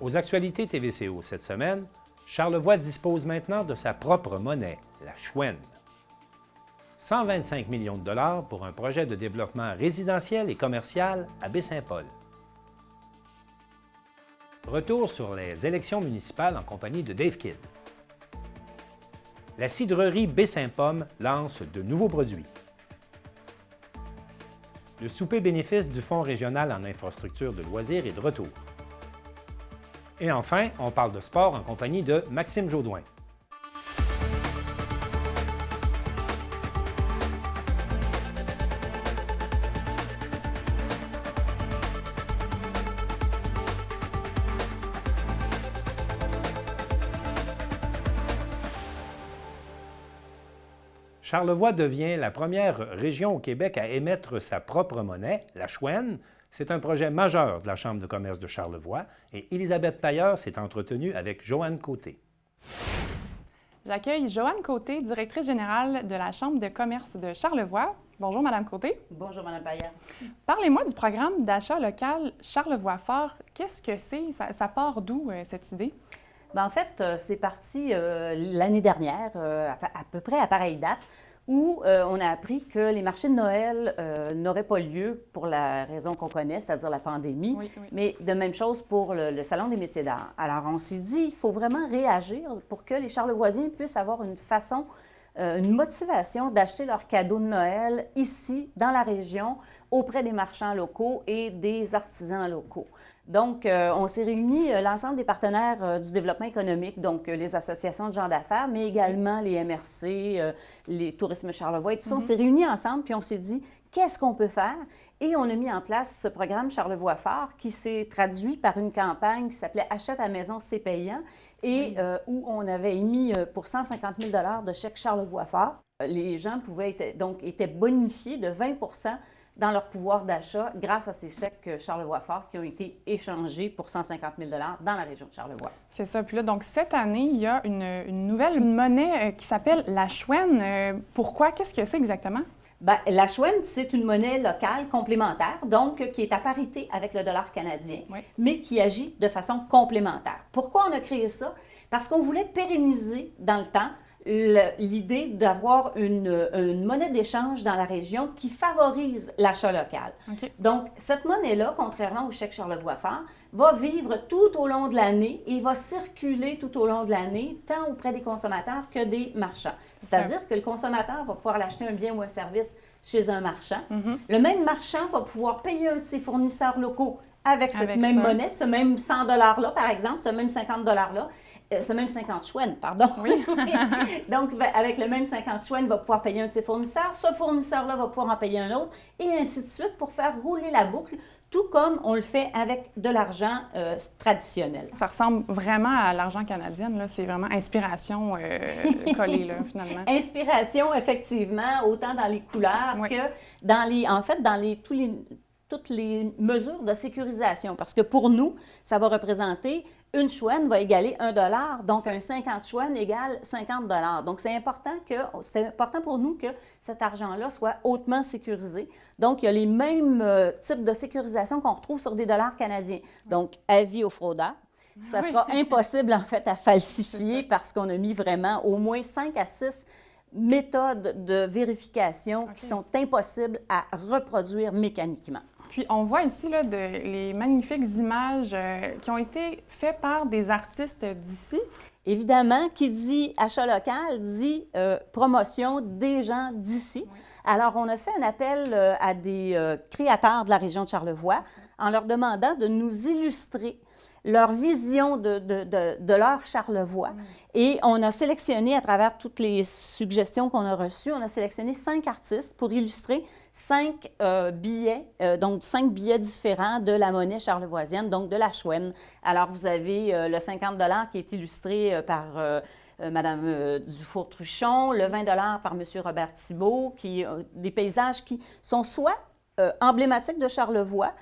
Aux actualités TVCO cette semaine, Charlevoix dispose maintenant de sa propre monnaie, la Chouenne. 125 millions de dollars pour un projet de développement résidentiel et commercial à Baie-Saint-Paul. Retour sur les élections municipales en compagnie de Dave Kidd. La cidrerie Baie-Saint-Pomme lance de nouveaux produits. Le souper bénéfice du Fonds régional en infrastructures de loisirs est de retour. Et enfin, on parle de sport en compagnie de Maxime Jaudoin. Charlevoix devient la première région au Québec à émettre sa propre monnaie, la Chouenne. C'est un projet majeur de la Chambre de commerce de Charlevoix et Élisabeth Tailleur s'est entretenue avec Joanne Côté. J'accueille Joanne Côté, directrice générale de la Chambre de commerce de Charlevoix. Bonjour, Madame Côté. Bonjour, Madame Tailleur. Parlez-moi du programme d'achat local Charlevoix Fort. Qu'est-ce que c'est? Ça part d'où, cette idée? Bien, en fait, c'est parti l'année dernière, à peu près à pareille date, où on a appris que les marchés de Noël n'auraient pas lieu pour la raison qu'on connaît, c'est-à-dire la pandémie, Oui. mais de même chose pour le Salon des métiers d'art. Alors, on s'est dit, il faut vraiment réagir pour que les Charlevoisiens puissent avoir une façon, une motivation d'acheter leurs cadeaux de Noël ici, dans la région, auprès des marchands locaux et des artisans locaux. Donc, on s'est réunis, l'ensemble des partenaires du développement économique, donc les associations de gens d'affaires, mais également les MRC, les Tourisme Charlevoix et tout ça. On s'est réunis ensemble, puis on s'est dit, qu'est-ce qu'on peut faire? Et on a mis en place ce programme Charlevoix Fort qui s'est traduit par une campagne qui s'appelait « Achète à maison, c'est payant » et où on avait émis pour 150 000 $ de chèques Charlevoix Fort. Les gens étaient bonifiés de 20 dans leur pouvoir d'achat grâce à ces chèques Charlevoix Fort qui ont été échangés pour 150 000 $ dans la région de Charlevoix. C'est ça. Puis là, donc, cette année, il y a une nouvelle monnaie qui s'appelle la Chouenne. Pourquoi? Qu'est-ce que c'est exactement? Bien, la Chouenne, c'est une monnaie locale complémentaire, donc qui est à parité avec le dollar canadien, mais qui agit de façon complémentaire. Pourquoi on a créé ça? Parce qu'on voulait pérenniser dans le temps l'idée d'avoir une monnaie d'échange dans la région qui favorise l'achat local. Okay. Donc, cette monnaie-là, contrairement au chèque Charlevoix Fort, va vivre tout au long de l'année et va circuler tout au long de l'année, tant auprès des consommateurs que des marchands. C'est-à-dire que le consommateur va pouvoir l'acheter un bien ou un service chez un marchand. Le même marchand va pouvoir payer un de ses fournisseurs locaux avec cette même monnaie, ce même 100 $-là, par exemple, ce même 50 $-là. Ce même 50 chouennes, pardon. Oui. Donc, avec le même 50 chouennes, il va pouvoir payer un de ses fournisseurs. Ce fournisseur-là va pouvoir en payer un autre, et ainsi de suite pour faire rouler la boucle, tout comme on le fait avec de l'argent traditionnel. Ça ressemble vraiment à l'argent canadien, là. C'est vraiment inspiration collée, là, finalement. Inspiration, effectivement, autant dans les couleurs que dans toutes les mesures de sécurisation. Parce que pour nous, ça va représenter une chouenne va égaler 1 $, donc un 50 chouennes égale 50 $. Donc, c'est important pour nous que cet argent-là soit hautement sécurisé. Donc, il y a les mêmes types de sécurisation qu'on retrouve sur des dollars canadiens. Donc, avis aux fraudeurs. Ça sera impossible, en fait, à falsifier parce qu'on a mis vraiment au moins 5 à 6 méthodes de vérification qui sont impossibles à reproduire mécaniquement. Puis, on voit ici là, les magnifiques images qui ont été faites par des artistes d'ici. Évidemment, qui dit achat local dit promotion des gens d'ici. Oui. Alors, on a fait un appel à des créateurs de la région de Charlevoix en leur demandant de nous illustrer leur vision de leur Charlevoix. Et on a sélectionné, à travers toutes les suggestions qu'on a reçues, on a sélectionné 5 artistes pour illustrer 5 billets, donc 5 billets différents de la monnaie charlevoisienne, donc de la Chouenne. Alors, vous avez le 50 $ qui est illustré par Mme Dufour-Truchon, le 20 $ par M. Robert Thibault, des paysages qui sont soit emblématiques de Charlevoix,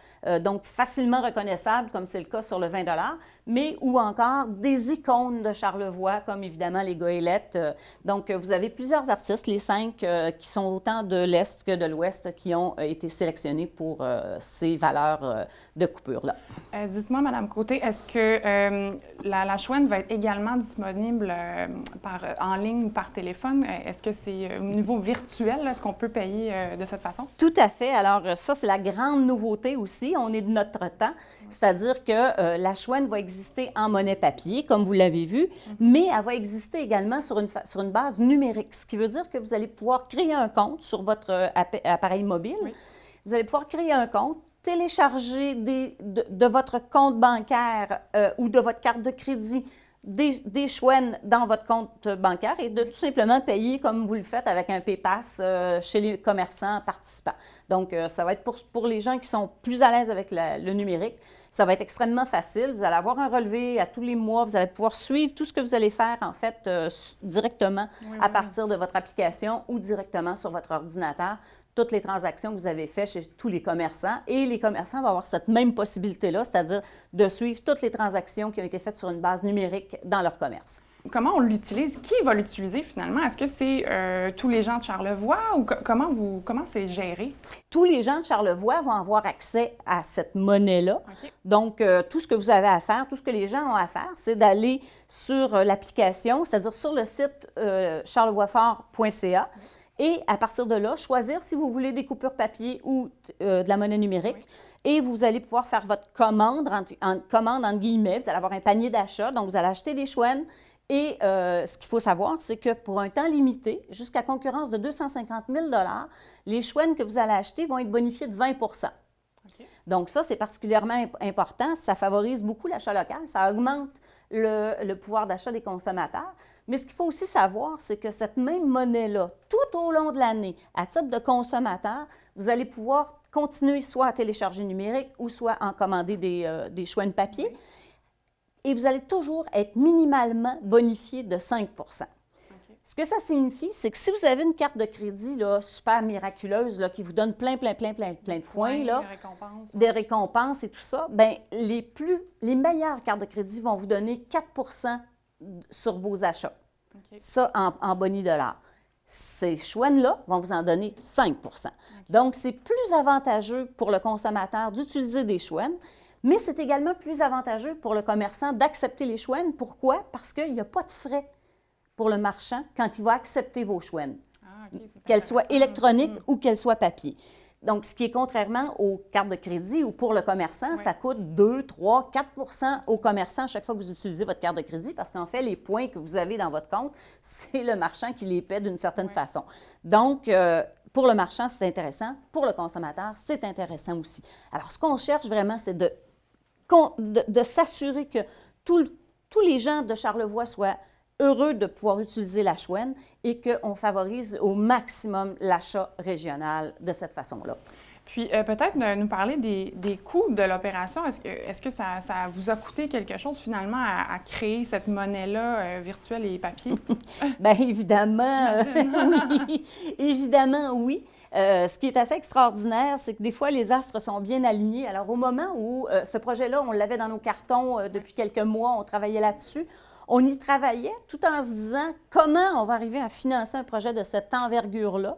donc facilement reconnaissables, comme c'est le cas sur le 20 mais ou encore des icônes de Charlevoix, comme évidemment les goélettes. Donc, vous avez plusieurs artistes, les 5, qui sont autant de l'Est que de l'Ouest, qui ont été sélectionnés pour ces valeurs de coupure-là. Dites-moi, Mme Côté, est-ce que la chouenne va être également disponible en ligne ou par téléphone? Est-ce que c'est au niveau virtuel? Est-ce qu'on peut payer de cette façon? Tout à fait. Alors, ça, c'est la grande nouveauté aussi. On est de notre temps. C'est-à-dire que la chouenne va exister en monnaie papier, comme vous l'avez vu, mais elle va exister également sur une base numérique, ce qui veut dire que vous allez pouvoir créer un compte sur votre appareil mobile. Oui. Vous allez pouvoir créer un compte, télécharger de votre compte bancaire ou de votre carte de crédit des chouennes dans votre compte bancaire et de tout simplement payer comme vous le faites avec un PayPass chez les commerçants participants. Donc, ça va être pour les gens qui sont plus à l'aise avec le numérique. Ça va être extrêmement facile. Vous allez avoir un relevé à tous les mois. Vous allez pouvoir suivre tout ce que vous allez faire, en fait, directement à partir de votre application ou directement sur votre ordinateur. Toutes les transactions que vous avez faites chez tous les commerçants. Et les commerçants vont avoir cette même possibilité-là, c'est-à-dire de suivre toutes les transactions qui ont été faites sur une base numérique dans leur commerce. Comment on l'utilise? Qui va l'utiliser finalement? Est-ce que c'est tous les gens de Charlevoix ou comment c'est géré? Tous les gens de Charlevoix vont avoir accès à cette monnaie-là. Okay. Donc, tout ce que vous avez à faire, tout ce que les gens ont à faire, c'est d'aller sur l'application, c'est-à-dire sur le site charlevoixfort.ca. Et à partir de là, choisir si vous voulez des coupures papier ou de la monnaie numérique. Oui. Et vous allez pouvoir faire votre commande, commande entre guillemets. Vous allez avoir un panier d'achat. Donc, vous allez acheter des chouennes. Et ce qu'il faut savoir, c'est que pour un temps limité, jusqu'à concurrence de 250 000 les chouennes que vous allez acheter vont être bonifiées de 20 Okay. Donc, ça, c'est particulièrement important. Ça favorise beaucoup l'achat local. Ça augmente le pouvoir d'achat des consommateurs. Mais ce qu'il faut aussi savoir, c'est que cette même monnaie-là, tout au long de l'année, à titre de consommateur, vous allez pouvoir continuer soit à télécharger numérique ou soit à en commander des chouennes papier. Et vous allez toujours être minimalement bonifié de 5 okay. Ce que ça signifie, c'est que si vous avez une carte de crédit là, super miraculeuse là, qui vous donne plein de points, là, des récompenses et tout ça, bien, les meilleures cartes de crédit vont vous donner 4 sur vos achats. Okay. Ça, en boni dollars. Ces chouennes-là vont vous en donner 5 okay. Donc, c'est plus avantageux pour le consommateur d'utiliser des chouennes, mais c'est également plus avantageux pour le commerçant d'accepter les chouennes. Pourquoi? Parce qu'il n'y a pas de frais pour le marchand quand il va accepter vos chouennes, qu'elles soient électroniques ou qu'elles soient papier. Donc, ce qui est contrairement aux cartes de crédit ou pour le commerçant, ça coûte 2, 3, 4 au commerçant à chaque fois que vous utilisez votre carte de crédit parce qu'en fait, les points que vous avez dans votre compte, c'est le marchand qui les paie d'une certaine façon. Donc, pour le marchand, c'est intéressant. Pour le consommateur, c'est intéressant aussi. Alors, ce qu'on cherche vraiment, c'est de s'assurer que tous les gens de Charlevoix soient heureux de pouvoir utiliser la chouenne et qu'on favorise au maximum l'achat régional de cette façon-là. Puis, peut-être nous parler des coûts de l'opération. Est-ce que ça vous a coûté quelque chose, finalement, à créer cette monnaie-là virtuelle et papier? Bien, évidemment, oui. Évidemment, oui. Ce qui est assez extraordinaire, c'est que des fois, les astres sont bien alignés. Alors, au moment où ce projet-là, on l'avait dans nos cartons depuis quelques mois, on travaillait là-dessus, on y travaillait tout en se disant comment on va arriver à financer un projet de cette envergure-là.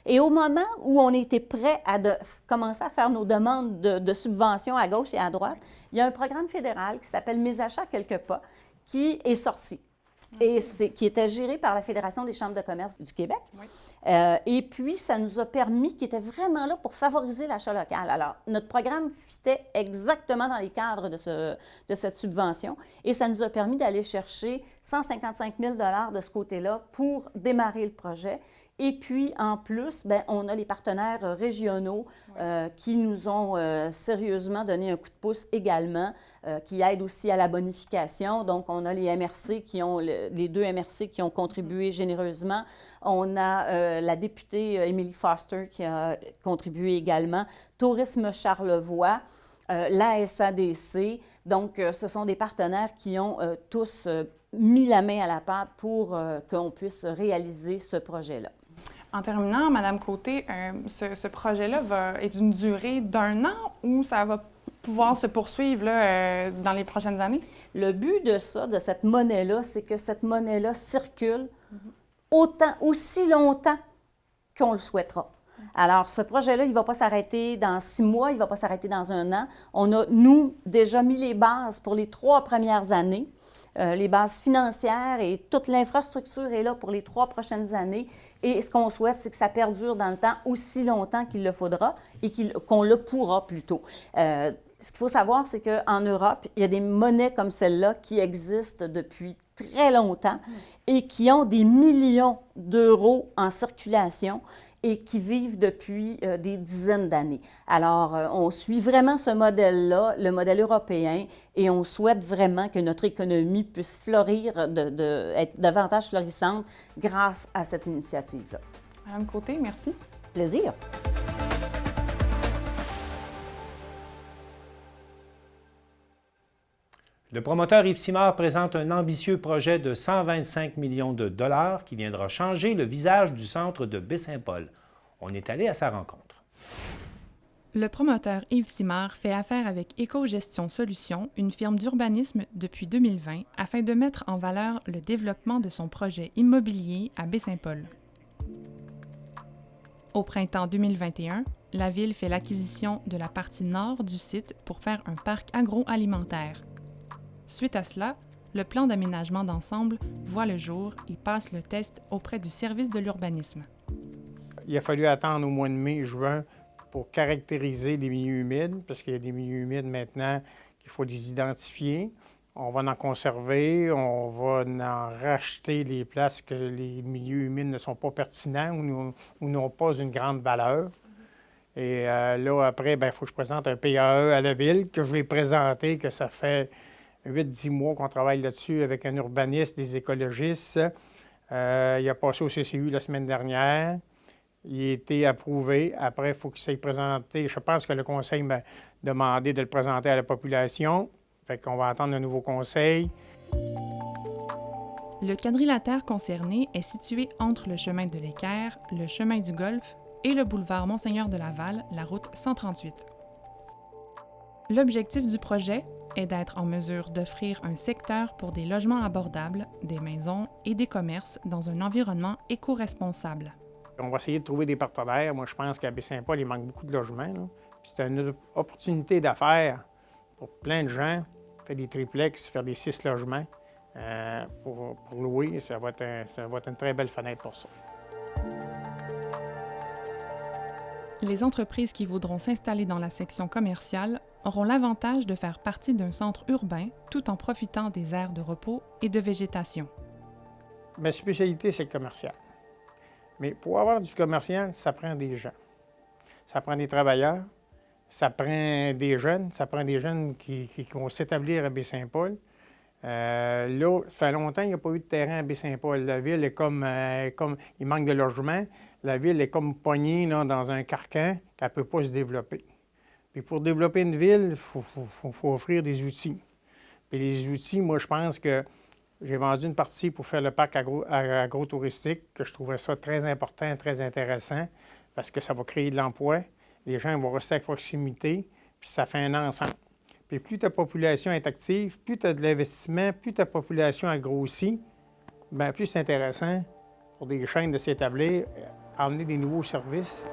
Et au moment où on était prêt à commencer à faire nos demandes de subventions à gauche et à droite, il y a un programme fédéral qui s'appelle Mes achats quelque pas qui est sorti. Et qui était géré par la Fédération des chambres de commerce du Québec. Oui. Et puis, ça nous a permis, qui était vraiment là pour favoriser l'achat local. Alors, notre programme fitait exactement dans les cadres de cette subvention et ça nous a permis d'aller chercher 155 000 de ce côté-là pour démarrer le projet. Et puis, en plus, bien, on a les partenaires régionaux qui nous ont sérieusement donné un coup de pouce également, qui aident aussi à la bonification. Donc, on a les MRC les 2 MRC qui ont contribué généreusement. On a la députée Émilie Foster qui a contribué également. Tourisme Charlevoix, la SADC. Donc, ce sont des partenaires qui ont tous mis la main à la pâte pour qu'on puisse réaliser ce projet-là. En terminant, Madame Côté, ce projet-là est d'une durée d'1 an ou ça va pouvoir se poursuivre là, dans les prochaines années? Le but de ça, de cette monnaie-là, c'est que cette monnaie-là circule aussi longtemps qu'on le souhaitera. Alors, ce projet-là, il ne va pas s'arrêter dans 6 mois, il ne va pas s'arrêter dans 1 an. On a, nous, déjà mis les bases pour les 3 premières années. Les bases financières et toute l'infrastructure est là pour les 3 prochaines années. Et ce qu'on souhaite, c'est que ça perdure dans le temps aussi longtemps qu'il le faudra et qu'on le pourra plutôt. Ce qu'il faut savoir, c'est qu'en Europe, il y a des monnaies comme celle-là qui existent depuis très longtemps et qui ont des millions d'euros en circulation et qui vivent depuis des dizaines d'années. Alors, on suit vraiment ce modèle-là, le modèle européen, et on souhaite vraiment que notre économie puisse fleurir, être davantage florissante grâce à cette initiative-là. Madame Côté, merci. Plaisir. Le promoteur Yves Simard présente un ambitieux projet de 125 millions de dollars qui viendra changer le visage du centre de Baie-Saint-Paul. On est allé à sa rencontre. Le promoteur Yves Simard fait affaire avec Éco-Gestion Solutions, une firme d'urbanisme depuis 2020, afin de mettre en valeur le développement de son projet immobilier à Baie-Saint-Paul. Au printemps 2021, la Ville fait l'acquisition de la partie nord du site pour faire un parc agroalimentaire. Suite à cela, le plan d'aménagement d'ensemble voit le jour et passe le test auprès du service de l'urbanisme. Il a fallu attendre au mois de mai-juin pour caractériser les milieux humides, parce qu'il y a des milieux humides maintenant qu'il faut les identifier. On va en conserver, on va en racheter les places que les milieux humides ne sont pas pertinents ou n'ont pas une grande valeur. Et là, après, il faut que je présente un PAE à la Ville, que je vais présenter, que ça fait 8-10 mois qu'on travaille là-dessus avec un urbaniste, des écologistes. Il a passé au CCU la semaine dernière. Il a été approuvé. Après, il faut qu'il s'aille présenter. Je pense que le conseil m'a demandé de le présenter à la population. Fait qu'on va attendre un nouveau conseil. Le quadrilatère concerné est situé entre le chemin de l'Équerre, le chemin du Golfe et le boulevard Monseigneur de Laval, la route 138. L'objectif du projet est d'être en mesure d'offrir un secteur pour des logements abordables, des maisons et des commerces dans un environnement éco-responsable. On va essayer de trouver des partenaires. Moi, je pense qu'à Baie-Saint-Paul, il manque beaucoup de logements. C'est une opportunité d'affaires pour plein de gens. Faire des triplex, faire des 6 logements pour louer. Ça va être une très belle fenêtre pour ça. Les entreprises qui voudront s'installer dans la section commerciale auront l'avantage de faire partie d'un centre urbain tout en profitant des aires de repos et de végétation. Ma spécialité, c'est le commercial. Mais pour avoir du commercial, ça prend des gens. Ça prend des travailleurs, ça prend des jeunes, qui vont s'établir à Baie-Saint-Paul. Là, ça fait longtemps qu'il n'y a pas eu de terrain à Baie-Saint-Paul. La ville est comme il manque de logement. La ville est comme pognée là, dans un carcan qu'elle ne peut pas se développer. Puis pour développer une ville, il faut offrir des outils. Puis les outils, moi, je pense que j'ai vendu une partie pour faire le parc agro-touristique, que je trouvais ça très important, très intéressant, parce que ça va créer de l'emploi. Les gens vont rester à proximité, puis ça fait un ensemble. Puis plus ta population est active, plus tu as de l'investissement, plus ta population a grossi, bien plus c'est intéressant pour des chaînes de s'établir, amener des nouveaux services.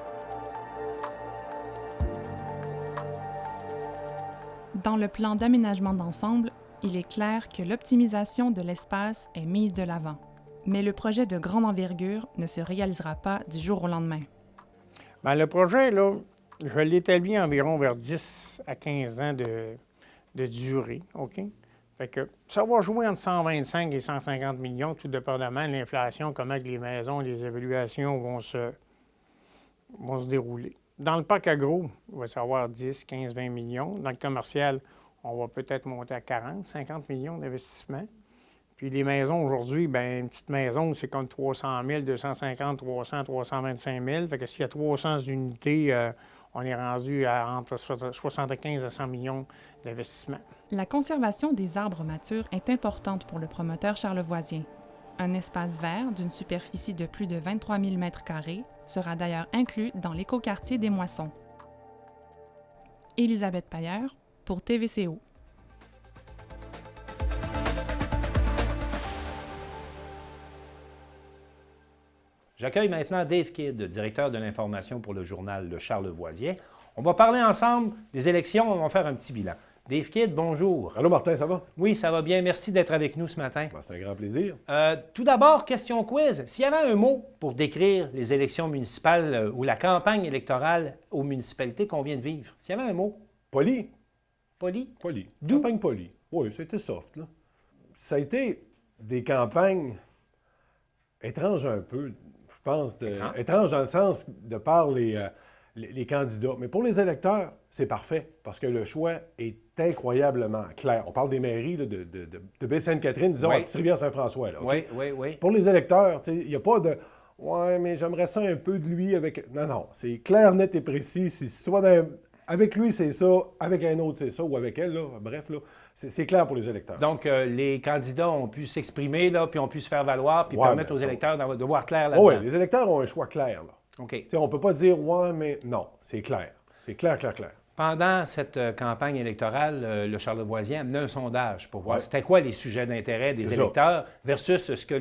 Dans le plan d'aménagement d'ensemble, il est clair que l'optimisation de l'espace est mise de l'avant. Mais le projet de grande envergure ne se réalisera pas du jour au lendemain. Bien, le projet, là, je l'ai établi environ vers 10 à 15 ans de durée, OK? Fait que ça va jouer entre 125 et 150 millions, tout dépendamment de l'inflation, comment les maisons, les évaluations vont se dérouler. Dans le parc agro, il va y avoir 10, 15, 20 millions. Dans le commercial, on va peut-être monter à 40, 50 millions d'investissement. Puis les maisons aujourd'hui, bien, une petite maison, c'est comme 300 000, 250, 300, 325 000. Fait que s'il y a 300 unités, on est rendu à entre 75 à 100 millions d'investissement. La conservation des arbres matures est importante pour le promoteur charlevoisien. Un espace vert d'une superficie de plus de 23 000 m² sera d'ailleurs inclus dans l'écoquartier des Moissons. Élisabeth Pailleur pour TVCO. J'accueille maintenant Dave Kidd, directeur de l'information pour le journal Le Charlevoisien. On va parler ensemble des élections, on va faire un petit bilan. Dave Kidd, bonjour. Allô Martin, ça va? Oui, ça va bien. Merci d'être avec nous ce matin. Ben, c'est un grand plaisir. Tout d'abord, question quiz. S'il y avait un mot pour décrire les élections municipales ou la campagne électorale aux municipalités qu'on vient de vivre, s'il y avait un mot, Poli? poli? Poli. D'où? Campagne poli. Oui, c'était soft, là. Ça a été des campagnes étranges un peu, je pense. Étranges dans le sens de par les candidats. Mais pour les électeurs, c'est parfait parce que le choix est incroyablement clair. On parle des mairies là, de Baie-Sainte-Catherine, disons, Oui. à Petite-Rivière-Saint-François. Là, OK? Oui. Pour les électeurs, il n'y a pas de « Ouais, mais j'aimerais ça un peu de lui avec... » Non, c'est clair, net et précis. Si soit avec lui, c'est ça, avec un autre, c'est ça, ou avec elle, là. Bref, là, c'est clair pour les électeurs. Donc, les candidats ont pu s'exprimer, là, puis ont pu se faire valoir, puis Ouais, permettre ben, aux ça, électeurs de voir clair là-dedans. Oui, les électeurs ont un choix clair, là. OK. On ne peut pas dire « Ouais, mais... » Non, c'est clair. C'est clair. Pendant cette campagne électorale, le Charlevoisien a mené un sondage pour voir Ouais. c'était quoi les sujets d'intérêt des C'est ça. électeurs versus ce que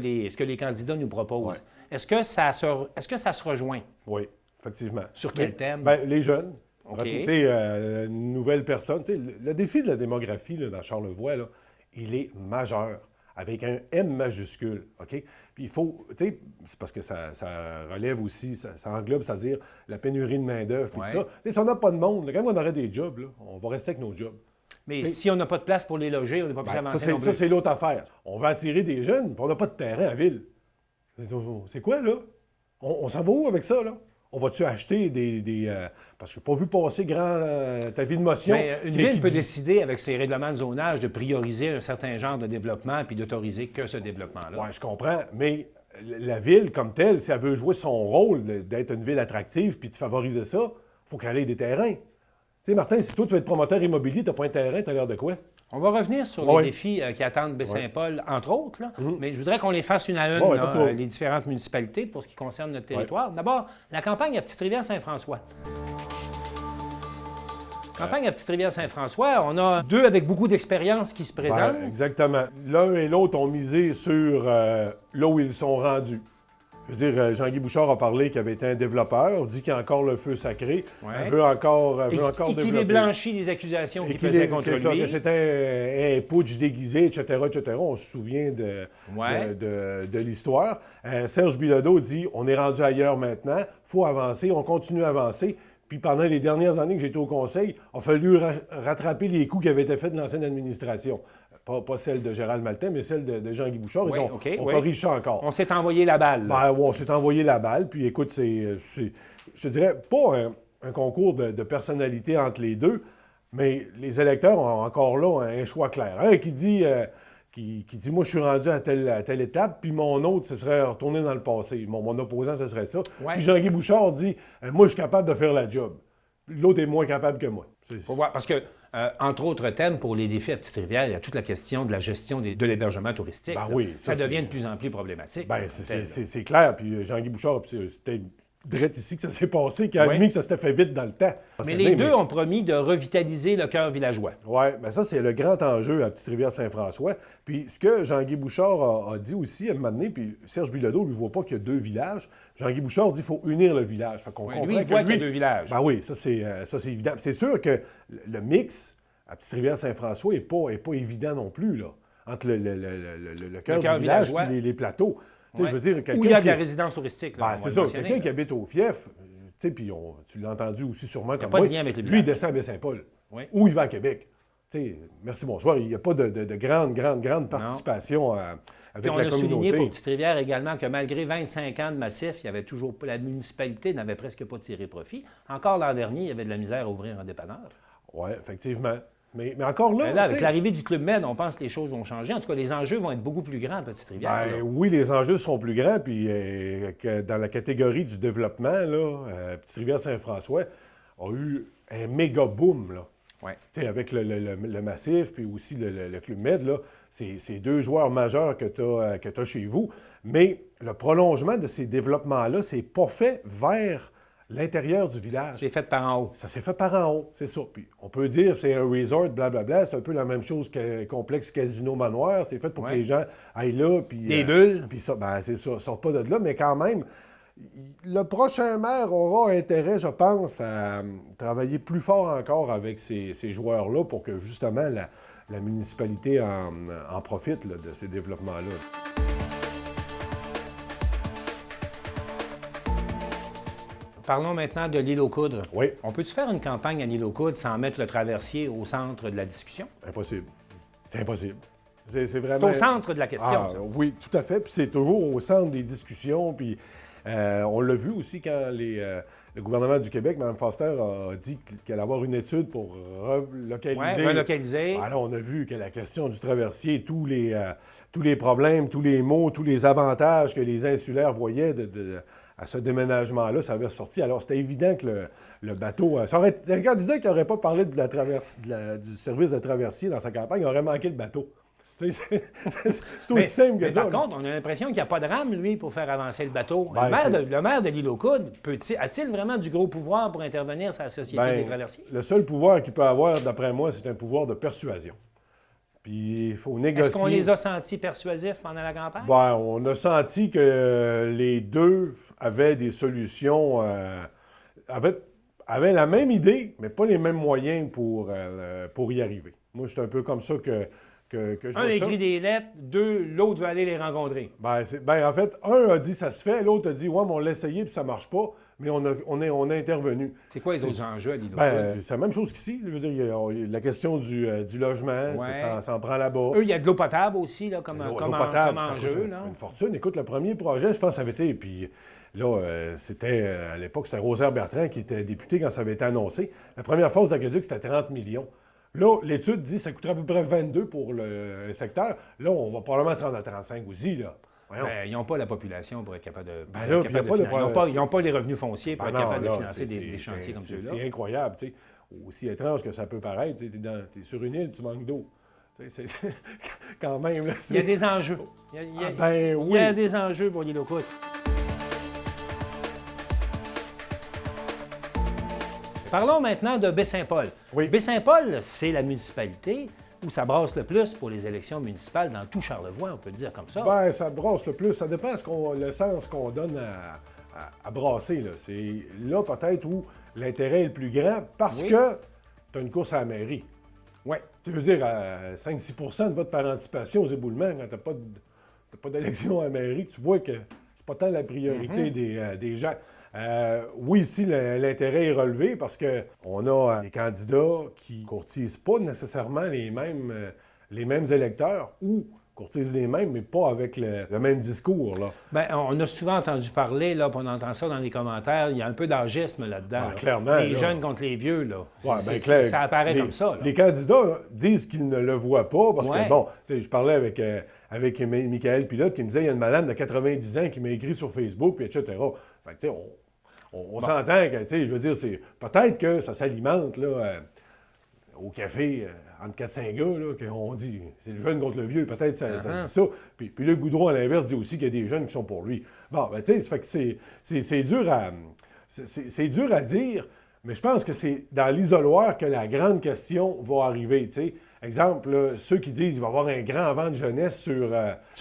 les candidats nous proposent. Ouais. Est-ce que ça se rejoint? Oui, effectivement. Sur quel thème? Les jeunes. OK. Tu sais, nouvelles personnes. Tu sais, le défi de la démographie là, dans Charlevoix, là, il est majeur, avec un M majuscule, OK? Puis il faut, tu sais, c'est parce que ça relève aussi, ça englobe, c'est-à-dire la pénurie de main-d'œuvre, puis Ouais. tout ça. Tu sais, si on n'a pas de monde, là, quand on aurait des jobs, là, on va rester avec nos jobs. Mais T'sais- si on n'a pas de place pour les loger, on n'est pas plus Ben, avancé non ça, plus. c'est l'autre affaire. On va attirer des jeunes, puis on n'a pas de terrain à ville. C'est quoi, là? On s'en va où avec ça, là? On va-tu acheter parce que je n'ai pas vu passer ta vie de motion. Mais une qui ville peut dit- décider, avec ses règlements de zonage, de prioriser un certain genre de développement puis d'autoriser que ce développement-là. Oui, je comprends, mais la ville comme telle, si elle veut jouer son rôle d'être une ville attractive puis de favoriser ça, il faut qu'elle ait des terrains. Tu sais, Martin, si toi, tu veux être promoteur immobilier, tu n'as pas un terrain, tu as l'air de quoi? On va revenir sur Ouais. les défis qui attendent Baie-Saint-Paul, entre autres, là. Mais je voudrais qu'on les fasse une à une, Ouais, là, pas trop. les différentes municipalités pour ce qui concerne notre territoire. D'abord, la campagne à Petite-Rivière-Saint-François. Campagne à Petite-Rivière-Saint-François, on a deux avec beaucoup d'expérience qui se présentent. Ben, exactement. L'un et l'autre ont misé sur là où ils sont rendus. Je veux dire, Jean-Guy Bouchard a parlé qu'il avait été un développeur, dit qu'il y a encore le feu sacré, Ouais. elle veut encore Et développer. qu'il ait blanchi les accusations qui pesaient contre que lui. c'était un putsch déguisé, etc., etc. On se souvient Ouais. de l'histoire. Serge Bilodeau dit « On est rendu ailleurs maintenant, il faut avancer, on continue à avancer. » Puis pendant les dernières années que j'étais au conseil, il a fallu rattraper les coups qui avaient été faits de l'ancienne administration. Pas celle de Gérald Maltais, mais celle de Jean-Guy Bouchard. Oui, Ils ont, OK, on oui. corrige ça encore. On s'est envoyé la balle. Ben, ouais, on s'est envoyé la balle. Puis écoute, c'est je te dirais, pas un concours de personnalité entre les deux, mais les électeurs ont encore là un choix clair. Un qui dit, moi, je suis rendu à telle étape, puis mon autre, ce serait retourner dans le passé. Mon opposant, ce serait ça. Ouais. Puis Jean-Guy Bouchard dit, moi, je suis capable de faire la job. L'autre est moins capable que moi. Faut voir, parce que, entre autres thèmes, pour les défis à Petite-Rivière, il y a toute la question de la gestion de l'hébergement touristique. Ben là. oui, ça ça, devient c'est- de plus en plus problématique. Ben, là, tel, là. c'est clair. Puis Jean-Guy Bouchard, puis c'était direct ici que ça s'est passé, qui a Oui. admis que ça s'était fait vite dans le temps. Mais les deux ont promis de revitaliser le cœur villageois. Oui, mais ça, c'est le grand enjeu à Petite-Rivière-Saint-François. Puis ce que Jean-Guy Bouchard a dit aussi à un moment donné, puis Serge Bilodeau ne voit pas qu'il y a deux villages. Jean-Guy Bouchard dit qu'il faut unir le village. Fait qu'on Oui, comprend lui, il que voit qu'il y a deux villages. Ben oui, ça c'est évident. Puis c'est sûr que le mix à Petite-Rivière-Saint-François n'est pas évident non plus, là, entre le cœur cœur du village villageois. et les plateaux. Tu sais, Ouais. je veux dire, Où quelqu'un il y a de qui- la résidence touristique. là, Ben, on va c'est le ça. mentionner, Quelqu'un là. qui habite au fief, tu sais, puis tu l'as entendu aussi sûrement comme pas moi. de lien avec le Lui, village. il descend à Baie-Saint-Paul. Oui. Ou il va à Québec. Tu sais, merci, bonsoir. Il n'y a pas de grande participation Puis avec on la a souligné communauté. pour Petite-Rivière également que malgré 25 ans de massif, il y avait toujours la municipalité n'avait presque pas tiré profit. Encore l'an dernier, il y avait de la misère à ouvrir un dépanneur. Oui, effectivement. Mais encore là, Mais là, tu avec sais, l'arrivée du Club Med, on pense que les choses vont changer. En tout cas, les enjeux vont être beaucoup plus grands à Petite-Rivière. ben, là. oui, les enjeux sont plus grands. Puis que dans la catégorie du développement, là, Petite-Rivière-Saint-François a eu un méga boom. Là. Ouais. Tu sais, avec le Massif, puis aussi le Club Med, là, c'est deux joueurs majeurs que tu as chez vous. Mais le prolongement de ces développements-là, c'est pas fait vers l'intérieur du village. C'est fait par en haut. Ça s'est fait par en haut, c'est ça. Puis on peut dire c'est un resort, blablabla. C'est un peu la même chose que complexe Casino Manoir. C'est fait pour que les gens aillent là. Puis, Des bulles. Puis ça, ben c'est ça. Sortent pas de là, mais quand même, le prochain maire aura intérêt, je pense, à travailler plus fort encore avec ces joueurs-là pour que justement la municipalité en profite là, de ces développements-là. Parlons maintenant de l'île aux Coudres. Oui. On peut-tu faire une campagne à l'île aux Coudres sans mettre le traversier au centre de la discussion? Impossible. C'est impossible. C'est vraiment... C'est au centre de la question, Ah, ça. oui, tout à fait. Puis c'est toujours au centre des discussions. Puis on l'a vu aussi quand le gouvernement du Québec, Mme Foster, a dit qu'elle allait avoir une étude pour relocaliser. Oui, relocaliser. Alors, on a vu que la question du traversier, tous les problèmes, tous les maux, tous les avantages que les insulaires voyaient à ce déménagement-là, ça avait ressorti. Alors, c'était évident que le bateau... Ça aurait été un candidat qui n'aurait pas parlé de du service de traversier dans sa campagne, il aurait manqué le bateau. C'est aussi simple que mais ça. par contre, on a l'impression qu'il n'y a pas de rame, lui, pour faire avancer le bateau. Ben, le maire de l'île aux Coudres, a-t-il vraiment du gros pouvoir pour intervenir sur la Société des traversiers? Le seul pouvoir qu'il peut avoir, d'après moi, c'est un pouvoir de persuasion. Puis il faut négocier... Est-ce qu'on les a sentis persuasifs pendant la campagne? Ben, on a senti que les deux avaient des solutions, avaient la même idée, mais pas les mêmes moyens pour y arriver. Moi, c'est un peu comme ça que je Un vois a ça. écrit des lettres, deux, l'autre veut aller les rencontrer. Ben, en fait, un a dit ça se fait, l'autre a dit ouais, mais on l'a essayé puis ça marche pas, mais on a intervenu. C'est quoi les autres enjeux à l'île aux Ben, Coudres? c'est la même chose qu'ici. Je veux dire, il y a la question du logement, Ouais. ça en prend là-bas. Eux, il y a de l'eau potable aussi, là, comme L'eau comme potable, ça enjeu. coûte Là. une fortune. Écoute, le premier projet, je pense, ça avait été... Puis là, c'était... à l'époque, c'était Rosaire Bertrand qui était député quand ça avait été annoncé. La première phase d'aqueduc, c'était 30 millions. Là, l'étude dit que ça coûterait à peu près 22 pour le secteur. Là, on va probablement se rendre à 35 aussi, là. Voyons. Ben, ils n'ont pas la population pour être capable de. Ben là, puis il y a pas de ils n'ont pas les revenus fonciers pour Ben être capable non, de là, financer des chantiers comme ceux-là. C'est incroyable, tu sais. Aussi étrange que ça peut paraître, tu es sur une île, tu manques d'eau. Tu sais, quand même, là, Il y a des enjeux. Il y a des enjeux pour l'île aux Coudres. Parlons maintenant de Baie-Saint-Paul. Oui. Baie-Saint-Paul, c'est la municipalité où ça brasse le plus pour les élections municipales dans tout Charlevoix, on peut le dire comme ça. Ben, ça brasse le plus. Ça dépend le sens qu'on donne à brasser. Là. C'est là peut-être où l'intérêt est le plus grand parce que tu as une course à la mairie. Oui. Tu veux dire, à 5-6 de vote par anticipation aux éboulements, quand tu n'as pas d'élection à la mairie, tu vois que c'est pas tant la priorité des gens. Oui, ici, l'intérêt est relevé parce qu'on a des candidats qui courtisent pas nécessairement les mêmes électeurs ou courtisent les mêmes, mais pas avec le même discours. Là. Bien, on a souvent entendu parler, là, puis on entend ça dans les commentaires, il y a un peu d'âgisme là-dedans. Ah, là. clairement. Les là. jeunes contre les vieux, là. Ouais, ben, clair. Ça apparaît comme ça. Là. Les candidats disent qu'ils ne le voient pas parce Ouais. que, bon, tu sais, je parlais avec Michael Pilote qui me disait il y a une madame de 90 ans qui m'a écrit sur Facebook, puis etc. Fait que, tu sais, on s'entend que, tu sais, je veux dire, c'est peut-être que ça s'alimente, là, au café, entre 4-5 gars, là, qu'on dit c'est le jeune contre le vieux, peut-être ça se dit ça. Puis le Goudron, à l'inverse, dit aussi qu'il y a des jeunes qui sont pour lui. Bon, ben, tu sais, ça fait que c'est dur à... C'est dur à dire, mais je pense que c'est dans l'isoloir que la grande question va arriver, tu sais. Exemple, là, ceux qui disent qu'il va y avoir un grand vent de jeunesse sur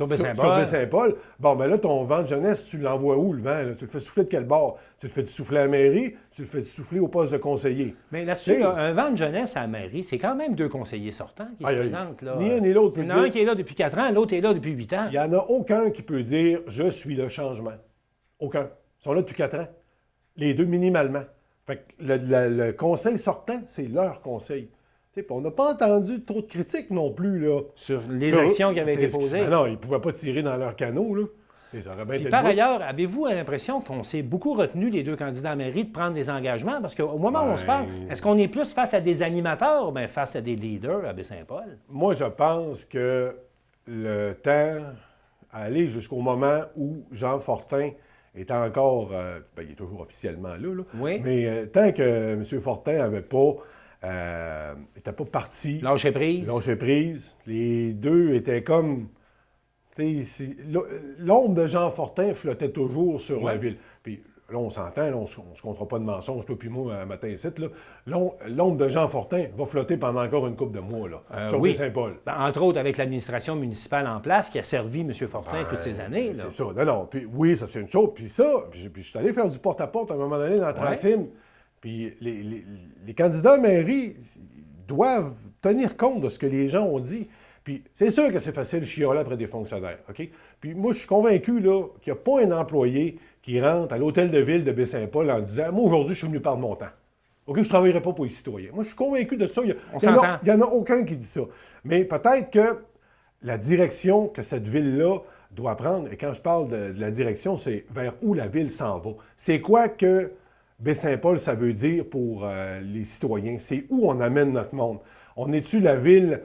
Baie-Saint-Paul. Bon, ben là, ton vent de jeunesse, tu l'envoies où, le vent? Là? Tu le fais souffler de quel bord? Tu le fais souffler à la mairie? Tu le fais souffler au poste de conseiller? Mais là-dessus, là, un vent de jeunesse à la mairie, c'est quand même deux conseillers sortants qui se présentent. Là. Ni un ni l'autre. Il y en a un qui est là depuis 4 ans, l'autre est là depuis 8 ans. Il n'y en a aucun qui peut dire « Je suis le changement ». Aucun. Ils sont là depuis 4 ans. Les deux, minimalement. Fait que le conseil sortant, c'est leur conseil. Puis on n'a pas entendu trop de critiques non plus, là. Sur les actions qui avaient été posées. Non, ils ne pouvaient pas tirer dans leur canot, là. Ça aurait bien été Par le bout. ailleurs, avez-vous l'impression qu'on s'est beaucoup retenu, les deux candidats à la mairie, de prendre des engagements? Parce qu'au moment où on se parle, est-ce qu'on est plus face à des animateurs ou bien face à des leaders à Baie-Saint-Paul? Moi, je pense que le temps à aller jusqu'au moment où Jean Fortin est encore... il est toujours officiellement là, Oui. mais tant que M. Fortin n'avait pas n'étaient pas partis. Lâcher prise. Lâcher prise. Les deux étaient comme... L'ombre de Jean Fortin flottait toujours sur la ville. Puis là, on s'entend, là, on ne se comptera pas de mensonges, toi puis moi, un matin ici. L'ombre de Jean Fortin va flotter pendant encore une couple de mois là, sur Baie-Saint-Paul. Entre autres, avec l'administration municipale en place qui a servi M. Fortin toutes ces années. Là. C'est ça. Non. Puis, oui, ça, c'est une chose. Puis ça, puis je suis allé faire du porte-à-porte à un moment donné dans Transime. Puis les candidats à mairie doivent tenir compte de ce que les gens ont dit. Puis c'est sûr que c'est facile de chialer après des fonctionnaires, OK? Puis moi, je suis convaincu là, qu'il n'y a pas un employé qui rentre à l'hôtel de ville de Baie-Saint-Paul en disant « Moi, aujourd'hui, je suis venu perdre mon temps. OK, je ne travaillerai pas pour les citoyens. » Moi, je suis convaincu de ça. Il n'y en a aucun qui dit ça. Mais peut-être que la direction que cette ville-là doit prendre, et quand je parle de la direction, c'est vers où la ville s'en va. C'est quoi que Baie-Saint-Paul, ça veut dire pour les citoyens? C'est où on amène notre monde? On est-tu la ville...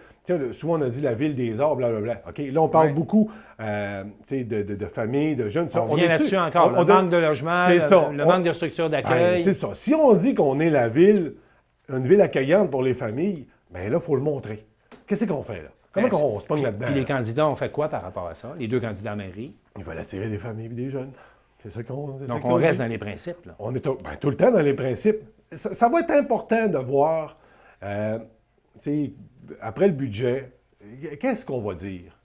Souvent, on a dit la ville des arts, blablabla. OK? Là, on parle beaucoup de familles, de jeunes. On revient là-dessus encore. Le manque de logement, le manque de structure d'accueil. C'est ça. Si on dit qu'on est la ville, une ville accueillante pour les familles, bien là, il faut le montrer. Qu'est-ce qu'on fait là? Comment on se pogne là-dedans? Puis les candidats ont fait quoi par rapport à ça? Les deux candidats à mairie? Ils veulent attirer des familles et des jeunes. C'est ça qu'on dit. Donc, on reste dans les principes. Là. On est tout le temps dans les principes. Ça va être important de voir... après le budget, qu'est-ce qu'on va dire?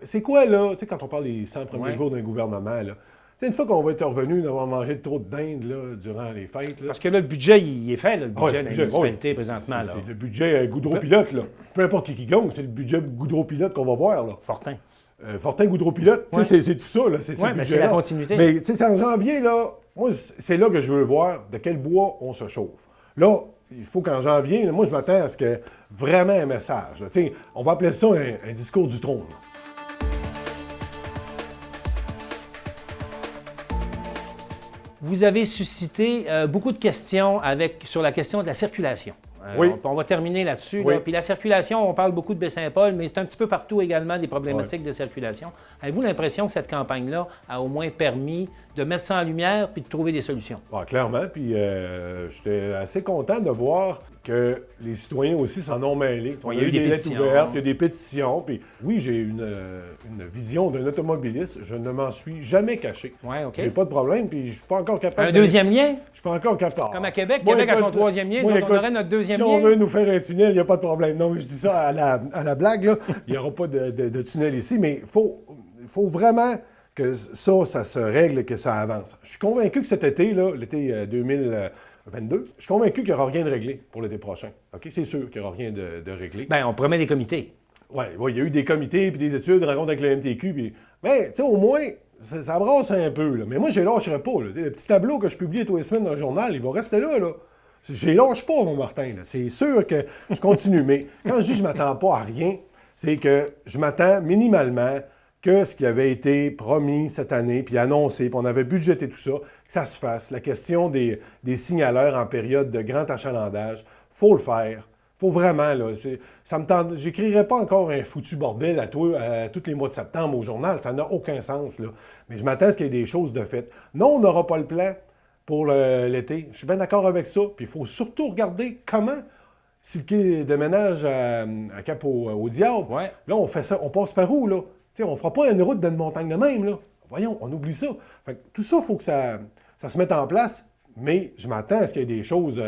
C'est quoi, là, quand on parle des 100 premiers jours d'un gouvernement, là, une fois qu'on va être revenu d'avoir mangé trop de dinde là, durant les fêtes... Là, parce que là, le budget, il est fait, là, le budget de la municipalité présentement. C'est le budget Goudreau-Pilote, là. Peu importe qui gagne, c'est le budget Goudreau-Pilote qu'on va voir, là. Fortin. Fortin Goudreau-Pilote, c'est tout ça, là, c'est ce budget-là. C'est la continuité. Mais, c'est en janvier, là, moi, c'est là que je veux voir de quel bois on se chauffe. Là, il faut qu'en janvier, là, moi, je m'attends à ce que vraiment un message. Là, on va appeler ça un discours du trône. Vous avez suscité beaucoup de questions sur la question de la circulation. On va terminer là-dessus. Oui. Là. Puis la circulation, on parle beaucoup de Baie-Saint-Paul, mais c'est un petit peu partout également des problématiques de circulation. Avez-vous l'impression que cette campagne-là a au moins permis de mettre ça en lumière puis de trouver des solutions? Clairement, puis j'étais assez content de voir que les citoyens aussi s'en ont mêlés. Il y a eu des lettres ouvertes, il y a des pétitions. Puis oui, j'ai une vision d'un automobiliste. Je ne m'en suis jamais caché. OK. J'ai pas de problème, puis je suis pas encore capable... Un deuxième lien? Je suis pas encore capable. Comme à Québec, Québec a son troisième lien, donc on aurait notre deuxième lien. Si on veut nous faire un tunnel, il n'y a pas de problème. Non, je dis ça à la blague, là. Il n'y aura pas de tunnel ici, mais il faut vraiment que ça se règle et que ça avance. Je suis convaincu que cet été, là, l'été 2022, je suis convaincu qu'il n'y aura rien de réglé pour l'été prochain. OK? C'est sûr qu'il n'y aura rien de réglé. Bien, on promet des comités. Oui, il y a eu des comités, puis des études, rencontres avec le MTQ, puis... Mais, tu sais, au moins, ça brasse un peu, là. Mais moi, je ne lâcherai pas, là. Le petit tableau que je publie tous les semaines dans le journal, il va rester là, là. Je les lâche pas, mon Martin, là. C'est sûr que je continue. Mais quand je dis que je ne m'attends pas à rien, c'est que je m'attends minimalement que ce qui avait été promis cette année, puis annoncé, puis on avait budgété tout ça, que ça se fasse. La question des signaleurs en période de grand achalandage, il faut le faire. Il faut vraiment, là. Ça me tente. J'écrirai pas encore un foutu bordel à tous les mois de septembre au journal. Ça n'a aucun sens, là. Mais je m'attends à ce qu'il y ait des choses de faites. Non, on n'aura pas le plan pour l'été. Je suis bien d'accord avec ça. Puis il faut surtout regarder comment, si le quai de ménage à Cap au Diable, là, on fait ça. On passe par où, là? T'sais, on ne fera pas une route d'une montagne de même, là. Voyons, on oublie ça. Fait que tout ça, il faut que ça se mette en place. Mais je m'attends à ce qu'il y ait des choses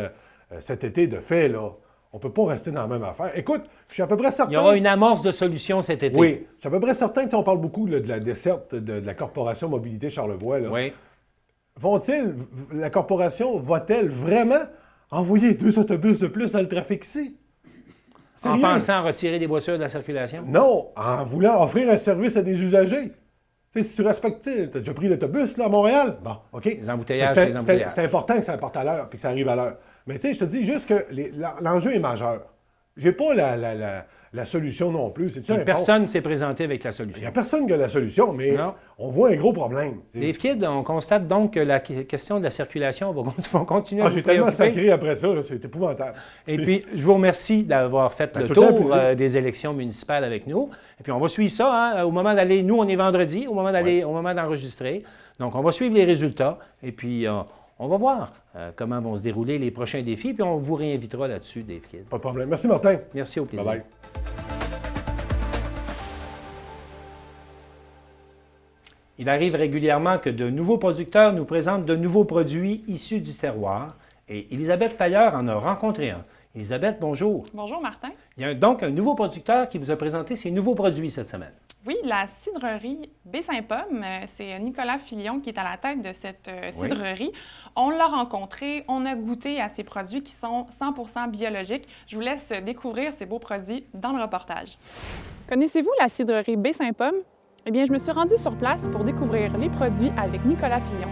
cet été de fait, là. On ne peut pas rester dans la même affaire. Écoute, je suis à peu près certain... Il y aura une amorce de solutions cet été. Oui, je suis à peu près certain que si on parle beaucoup là, de la desserte de la Corporation Mobilité Charlevoix, là, la Corporation va-t-elle vraiment envoyer 2 autobus de plus dans le trafic ici? En pensant retirer des voitures de la circulation? Non, en voulant offrir un service à des usagers. Tu sais, si tu respectes, tu as déjà pris l'autobus là, à Montréal? Bon, OK. Les embouteillages, c'est important que ça parte à l'heure et que ça arrive à l'heure. Mais tu sais, je te dis juste que l'enjeu est majeur. J'ai pas la solution non plus. Personne ne s'est présenté avec la solution. Il n'y a personne qui a la solution, mais on voit un gros problème. Dave Kidd, on constate donc que la question de la circulation va continuer à vous j'ai tellement sacré après ça, c'est épouvantable. Et puis, je vous remercie d'avoir fait le tour des élections municipales avec nous. Et puis, on va suivre ça au moment d'aller... Nous, on est vendredi, au moment d'enregistrer. Donc, on va suivre les résultats. Et puis, On va voir comment vont se dérouler les prochains défis, puis on vous réinvitera là-dessus, Dave Kidd. Pas de problème. Merci, Martin. Merci, au plaisir. Bye-bye. Il arrive régulièrement que de nouveaux producteurs nous présentent de nouveaux produits issus du terroir, et Elisabeth Tailleur en a rencontré un. Elisabeth, bonjour. Bonjour, Martin. Il y a donc un nouveau producteur qui vous a présenté ses nouveaux produits cette semaine. Oui, la cidrerie Baie-Saint-Pomme, c'est Nicolas Filion qui est à la tête de cette cidrerie. On l'a rencontré, on a goûté à ses produits qui sont 100% biologiques. Je vous laisse découvrir ces beaux produits dans le reportage. Connaissez-vous la cidrerie Baie-Saint-Pomme? Eh bien, je me suis rendue sur place pour découvrir les produits avec Nicolas Filion.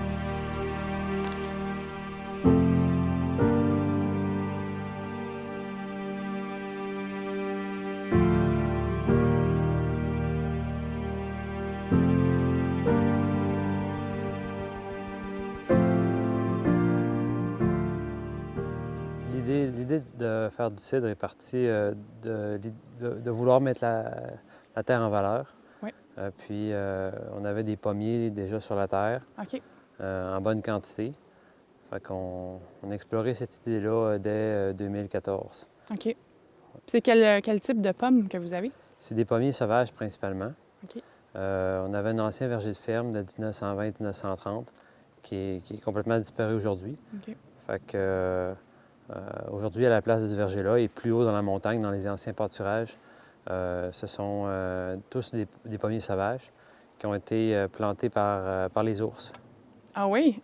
L'idée de faire du cidre est partie de vouloir mettre la terre en valeur. Oui. Puis, on avait des pommiers déjà sur la terre, OK. en bonne quantité. Fait qu'on a exploré cette idée-là dès 2014. OK. Puis c'est quel type de pommes que vous avez? C'est des pommiers sauvages principalement. OK. On avait un ancien verger de ferme de 1920-1930 qui est complètement disparu aujourd'hui. OK. Fait que aujourd'hui, à la place de ce verger-là, et plus haut dans la montagne, dans les anciens pâturages, ce sont tous des pommiers sauvages qui ont été plantés par les ours. Ah oui?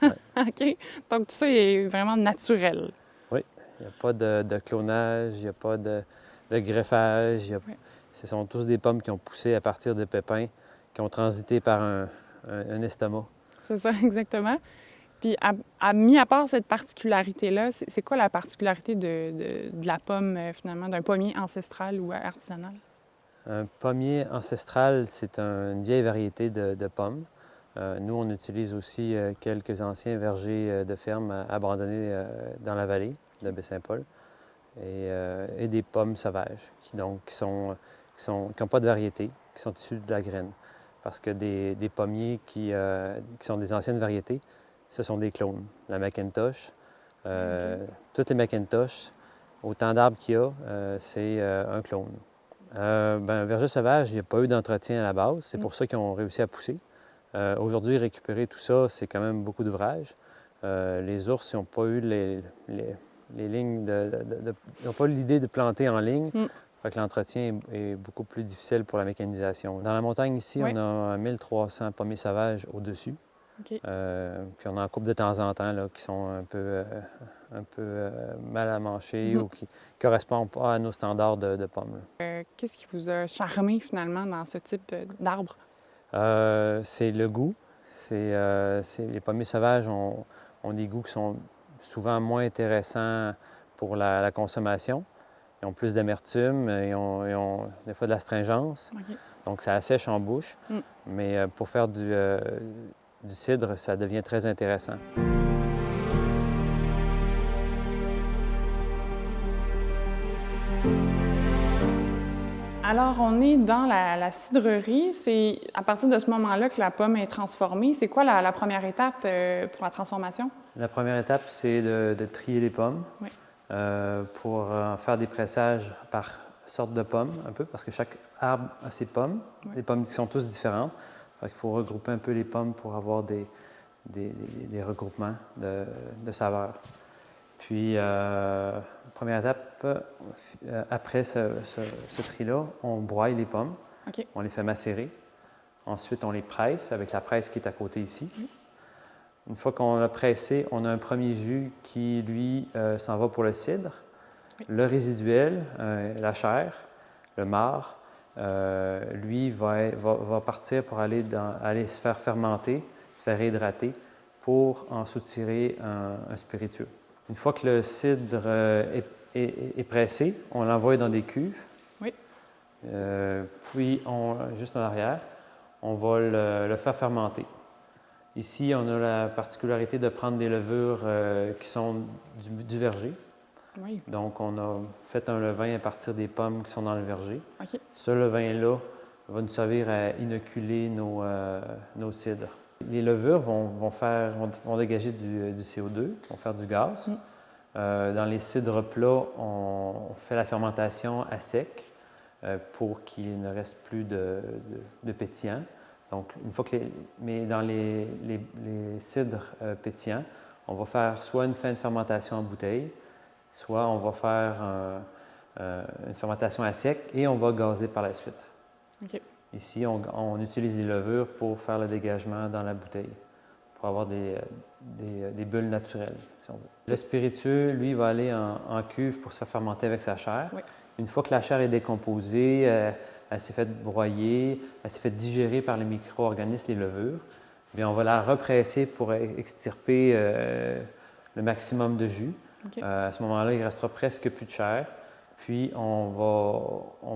Ouais. OK. Donc, tout ça est vraiment naturel. Oui. Il n'y a pas de clonage, il n'y a pas de greffage. Oui. Ce sont tous des pommes qui ont poussé à partir de pépins, qui ont transité par un estomac. C'est ça, exactement. Puis, mis à part cette particularité-là, c'est quoi la particularité de la pomme, finalement, d'un pommier ancestral ou artisanal? Un pommier ancestral, c'est une vieille variété de pommes. Nous, on utilise aussi quelques anciens vergers de ferme abandonnés dans la vallée de Baie-Saint-Paul et des pommes sauvages qui n'ont pas de variété, qui sont issues de la graine. Parce que des pommiers qui sont des anciennes variétés, ce sont des clones. La Macintosh, toutes les Macintosh, autant d'arbres qu'il y a, c'est un clone. Un verger sauvage, il n'y a pas eu d'entretien à la base. C'est pour ça qu'ils ont réussi à pousser. Aujourd'hui, récupérer tout ça, c'est quand même beaucoup d'ouvrage. Les ours, ils n'ont pas eu les lignes ils n'ont pas eu l'idée de planter en ligne. Fait que l'entretien est beaucoup plus difficile pour la mécanisation. Dans la montagne ici, Oui. on a 1300 pommiers sauvages au-dessus. OK. Puis on en coupe de temps en temps là, qui sont un peu mal à manger ou qui ne correspondent pas à nos standards de pommes. Qu'est-ce qui vous a charmé, finalement, dans ce type d'arbre? C'est le goût. Les pommiers sauvages ont des goûts qui sont souvent moins intéressants pour la consommation. Ils ont plus d'amertume, ils ont des fois de l'astringence. OK. Donc ça assèche en bouche. Mais pour faire du cidre, ça devient très intéressant. Alors, on est dans la cidrerie. C'est à partir de ce moment-là que la pomme est transformée. C'est quoi la première étape pour la transformation? La première étape, c'est de trier les pommes Oui. pour faire des pressages par sorte de pommes, un peu, parce que chaque arbre a ses pommes. Oui. Les pommes sont tous différentes. Il faut regrouper un peu les pommes pour avoir des regroupements de saveurs. Puis, première étape, après ce tri-là, on broie les pommes. OK. On les fait macérer. Ensuite, on les presse avec la presse qui est à côté ici. Une fois qu'on l'a pressé, on a un premier jus qui, lui, s'en va pour le cidre. Oui. Le résiduel, la chair, le marc, lui, va partir pour aller se faire fermenter, se faire réhydrater pour en soutirer un spiritueux. Une fois que le cidre est pressé, on l'envoie dans des cuves. Oui. Puis, juste en arrière, on va le faire fermenter. Ici, on a la particularité de prendre des levures qui sont du verger. Oui. Donc, on a fait un levain à partir des pommes qui sont dans le verger. OK. Ce levain-là va nous servir à inoculer nos cidres. Les levures vont dégager du CO2, vont faire du gaz. Dans les cidres plats, on fait la fermentation à sec pour qu'il ne reste plus de pétillant. Donc, une fois que mais dans les cidres pétillants, on va faire soit une fin de fermentation en bouteille, soit on va faire une fermentation à sec et on va gazer par la suite. OK. Ici, on utilise les levures pour faire le dégagement dans la bouteille, pour avoir des bulles naturelles, si on veut. Le spiritueux, lui, va aller en cuve pour se faire fermenter avec sa chair. Oui. Une fois que la chair est décomposée, elle s'est faite broyer, elle s'est faite digérer par les micro-organismes, les levures, bien, on va la represser pour extirper le maximum de jus. OK. À ce moment-là, il ne restera presque plus de chair. Puis, on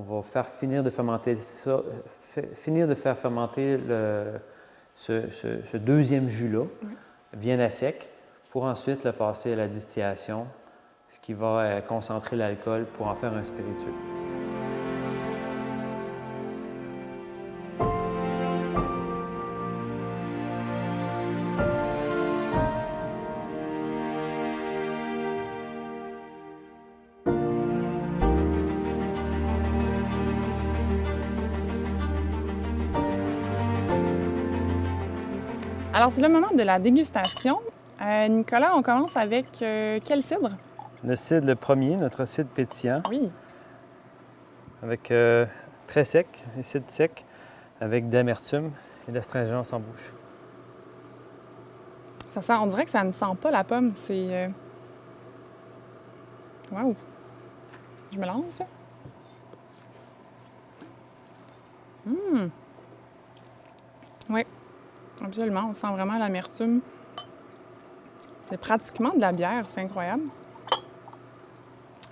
va faire finir de fermenter ça, faire fermenter ce deuxième jus-là, bien à sec, pour ensuite le passer à la distillation, ce qui va concentrer l'alcool pour en faire un spiritueux. Alors, c'est le moment de la dégustation. Nicolas, on commence avec quel cidre? Le cidre, le premier, notre cidre pétillant, Oui. avec très sec, les cidres secs, avec d'amertume et d'astringence en bouche. Ça sent, on dirait que ça ne sent pas la pomme. C'est... Wow! Je me lance. Oui, absolument. On sent vraiment l'amertume. C'est pratiquement de la bière. C'est incroyable.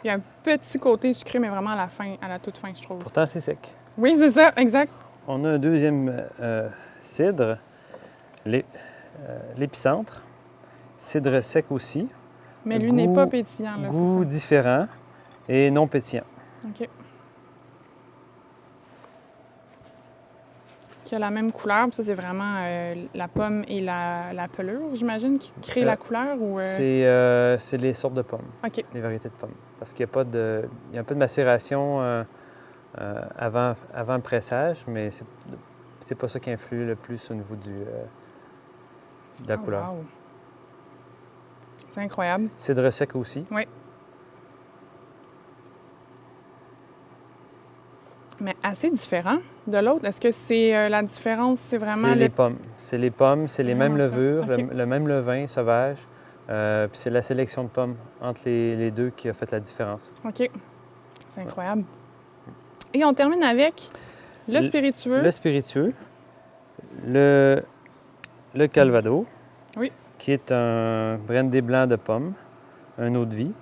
Il y a un petit côté sucré, mais vraiment à la fin, à la toute fin, je trouve. Pourtant, c'est sec. Oui, c'est ça, exact. On a un deuxième cidre, l'épicentre. Cidre sec aussi. Mais lui n'est pas pétillant, là, Goût c'est ça. différent et non pétillant. OK. Qui a la même couleur. Ça, c'est vraiment la pomme et la pelure, j'imagine, qui crée la couleur? Ou C'est les sortes de pommes, OK. les variétés de pommes. Parce qu'il y a un peu de macération avant le pressage, mais c'est pas ça qui influe le plus au niveau de la couleur. Wow. C'est incroyable. Cidre sec aussi. Oui. Mais assez différent de l'autre. Est-ce que c'est la différence, c'est vraiment... C'est les pommes. C'est les pommes, c'est les mêmes Vraiment ça. levures, OK. le même levain sauvage. Puis c'est la sélection de pommes entre les deux qui a fait la différence. OK. C'est incroyable. Et on termine avec le spiritueux. Le spiritueux, le Calvados, Oui. qui est un brandy blanc de pomme, un eau de vie,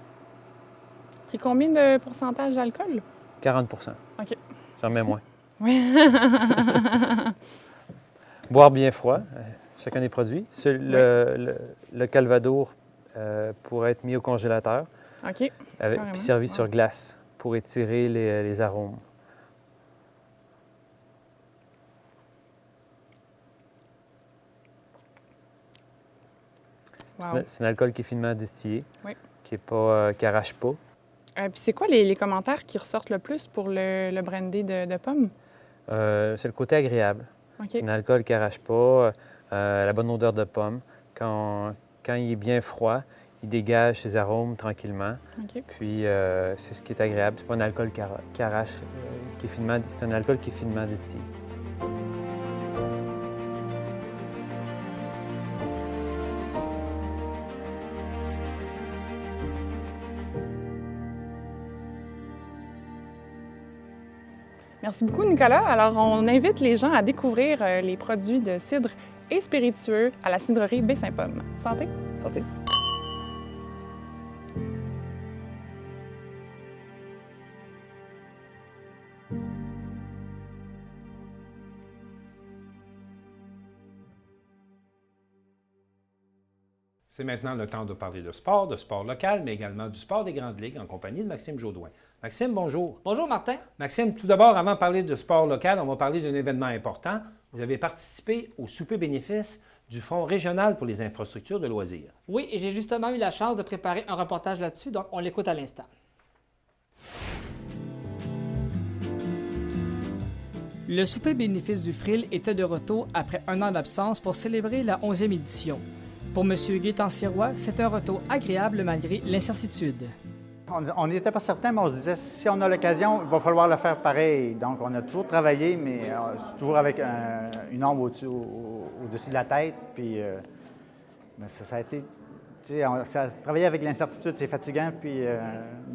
Qui est combien de pourcentage d'alcool? 40 OK. J'en mets moins. Oui. Boire bien froid, chacun des produits. Le Calvados pourrait être mis au congélateur, OK. Carrément. puis servi sur glace pour étirer les arômes. Wow. C'est un alcool qui est finement distillé, Oui. qui n'arrache pas. Puis c'est quoi les commentaires qui ressortent le plus pour le brandy de pomme? C'est le côté agréable. OK. C'est un alcool qui n'arrache pas, la bonne odeur de pomme. Quand il est bien froid, il dégage ses arômes tranquillement. OK. Puis c'est ce qui est agréable. C'est pas un alcool qui arrache, c'est un alcool qui est finement distillé. Merci beaucoup, Nicolas. Alors, on invite les gens à découvrir les produits de cidre et spiritueux à la cidrerie Baie-Saint-Pomme. Santé! Santé! C'est maintenant le temps de parler de sport local, mais également du sport des grandes ligues en compagnie de Maxime Jodoin. Maxime, bonjour. Bonjour Martin. Maxime, tout d'abord, avant de parler de sport local, on va parler d'un événement important. Vous avez participé au souper bénéfice du Fonds régional pour les infrastructures de loisirs. Oui, et j'ai justement eu la chance de préparer un reportage là-dessus, donc on l'écoute à l'instant. Le souper bénéfice du Fril était de retour après un an d'absence pour célébrer la 11e édition. Pour M. Gaétan-Sirois, c'est un retour agréable malgré l'incertitude. On n'était pas certain, mais on se disait, si on a l'occasion, il va falloir le faire pareil. Donc, on a toujours travaillé, mais toujours avec une ombre au-dessus de la tête. Puis, mais ça a été, travailler avec l'incertitude, c'est fatigant, puis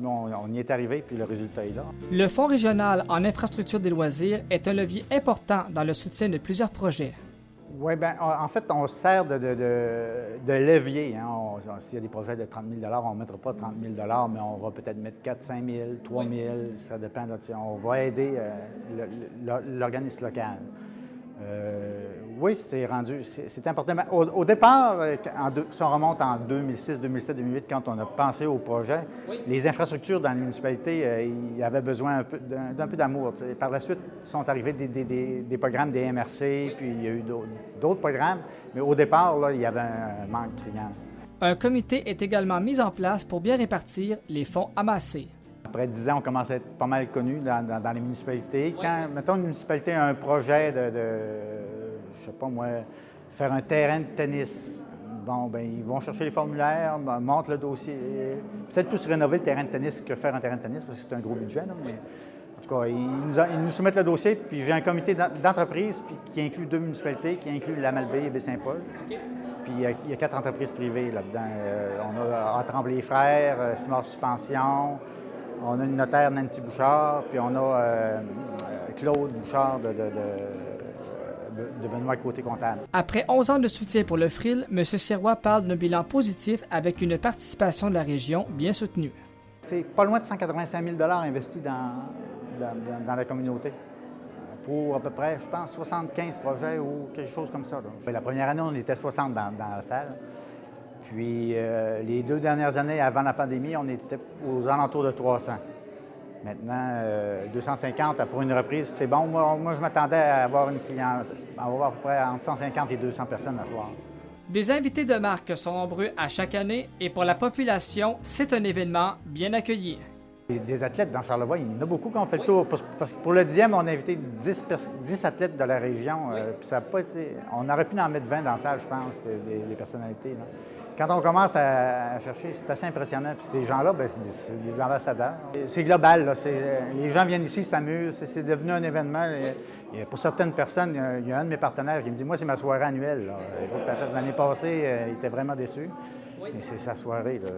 on y est arrivé, puis le résultat est là. Le Fonds régional en infrastructure des loisirs est un levier important dans le soutien de plusieurs projets. Oui, bien, en fait, on se sert de levier. Hein. S'il y a des projets de 30 000 on ne mettra pas 30 000 mais on va peut-être mettre 4 000, 5 000, 3 000, ça dépend. Là, on va aider l'organisme local. Oui, c'était rendu, c'est important. Au départ, si on remonte en 2006, 2007, 2008, quand on a pensé au projet, les infrastructures dans les municipalités, ils avaient besoin d'un peu d'amour. Par la suite, sont arrivés des programmes des MRC, puis il y a eu d'autres programmes, mais au départ, là, il y avait un manque criant. Un comité est également mis en place pour bien répartir les fonds amassés. Après 10 ans, on commence à être pas mal connu dans les municipalités. Quand, mettons, une municipalité a un projet je sais pas moi, faire un terrain de tennis, bon, bien, ils vont chercher les formulaires, montent le dossier. Peut-être plus rénover le terrain de tennis que faire un terrain de tennis, parce que c'est un gros budget, là, mais en tout cas, ils nous soumettent le dossier, puis j'ai un comité d'entreprise qui inclut 2 municipalités, qui inclut la Malbaie et Baie-Saint-Paul. Puis il y a 4 entreprises privées là-dedans. On a Tremblay Frères, Simard Suspension, on a une notaire, Nancy Bouchard, puis on a Claude Bouchard de Benoît Côté-Comptable. Après 11 ans de soutien pour le Fril, M. Sirois parle d'un bilan positif avec une participation de la région bien soutenue. C'est pas loin de 185 000 investis dans la communauté pour à peu près, je pense, 75 projets ou quelque chose comme ça. Là. La première année, on était 60 dans la salle. Puis les 2 dernières années, avant la pandémie, on était aux alentours de 300. Maintenant, 250 pour une reprise, c'est bon. Moi, je m'attendais à avoir une cliente, à avoir à peu près entre 150 et 200 personnes à soir. Des invités de marque sont nombreux à chaque année et pour la population, c'est un événement bien accueilli. Des athlètes dans Charlevoix, il y en a beaucoup qui ont fait le tour. Parce que pour le 10e, on a invité 10 athlètes de la région. Puis ça a pas été, on aurait pu en mettre 20 dans la salle, je pense, les personnalités. Là. Quand on commence à chercher, c'est assez impressionnant. Puis ces gens-là, bien, c'est des ambassadeurs. C'est global. Là. Les gens viennent ici, s'amusent. C'est devenu un événement. Et pour certaines personnes, il y a un de mes partenaires qui me dit « Moi, c'est ma soirée annuelle. Là. Il faut que tu la fasses. L'année passée, il était vraiment déçu. Et c'est sa soirée. Là.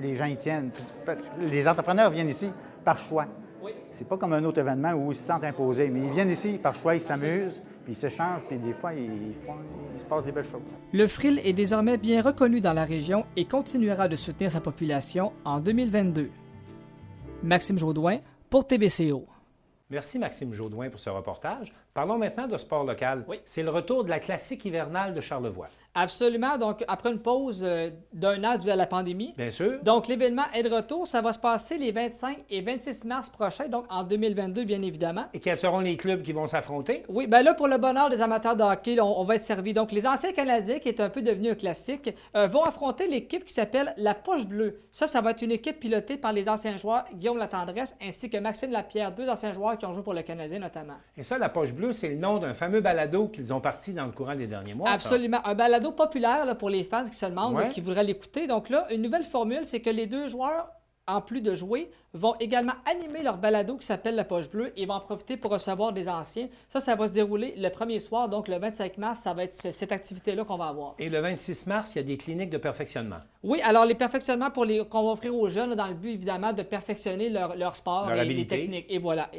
Les gens y tiennent. Les entrepreneurs viennent ici par choix. C'est pas comme un autre événement où ils se sentent imposés, mais ils viennent ici par choix, ils s'amusent, puis ils s'échangent, puis des fois, il se passe des belles choses. Le Fril est désormais bien reconnu dans la région et continuera de soutenir sa population en 2022. Maxime Jaudoin pour TVCO. Merci Maxime Jaudoin pour ce reportage. Parlons maintenant de sport local. Oui. C'est le retour de la classique hivernale de Charlevoix. Absolument. Donc, après une pause d'1 an due à la pandémie. Bien sûr. Donc, l'événement est de retour. Ça va se passer les 25 et 26 mars prochains, donc en 2022, bien évidemment. Et quels seront les clubs qui vont s'affronter? Oui, bien là, pour le bonheur des amateurs de hockey, là, on va être servi. Donc, les anciens Canadiens, qui est un peu devenu un classique, vont affronter l'équipe qui s'appelle la Poche Bleue. Ça va être une équipe pilotée par les anciens joueurs Guillaume Latendresse ainsi que Maxime Lapierre, 2 anciens joueurs qui ont joué pour le Canadien notamment. Et ça, la Poche Bleue, c'est le nom d'un fameux balado qu'ils ont parti dans le courant des derniers mois. Absolument. Un balado populaire là, pour les fans qui se demandent, Ouais. qui voudraient l'écouter. Donc là, une nouvelle formule, c'est que les 2 joueurs, en plus de jouer, vont également animer leur balado qui s'appelle La Poche Bleue et vont en profiter pour recevoir des anciens. Ça va se dérouler le premier soir, donc le 25 mars, ça va être cette activité-là qu'on va avoir. Et le 26 mars, il y a des cliniques de perfectionnement. Oui, alors les perfectionnements qu'on va offrir aux jeunes, dans le but évidemment de perfectionner leur sport Leur et habilité. les techniques. Et voilà.